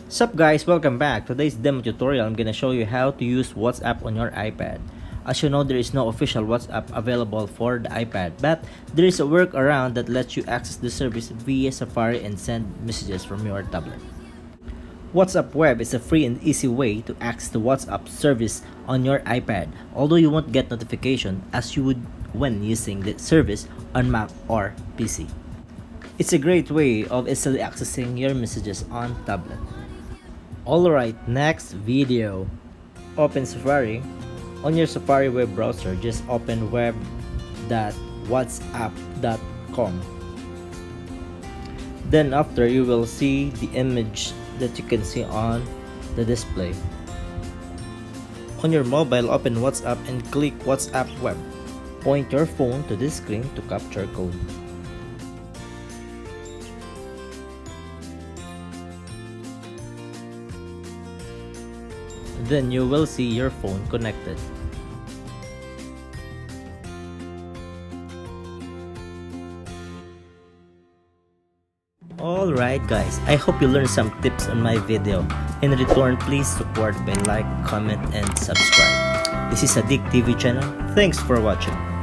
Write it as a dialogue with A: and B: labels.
A: Sup guys, welcome back. Today's demo tutorial, I'm gonna show you how to use WhatsApp on your iPad. As you know, there is no official WhatsApp available for the iPad, but there is a workaround that lets you access the service via Safari and send messages from your tablet. WhatsApp Web is a free and easy way to access the WhatsApp service on your iPad, although you won't get notification as you would when using the service on Mac or PC. It's a great way of easily accessing your messages on tablet. Alright, next video. Open Safari. On your Safari web browser, just open web.whatsapp.com. Then after, you will see the image that you can see on the display. On your mobile, open WhatsApp and click WhatsApp Web. Point your phone to this screen to capture code. Then you will see your phone connected. Alright guys, I hope you learned some tips on my video. In return, please support by like, comment, and subscribe. This is a Dick TV channel. Thanks for watching.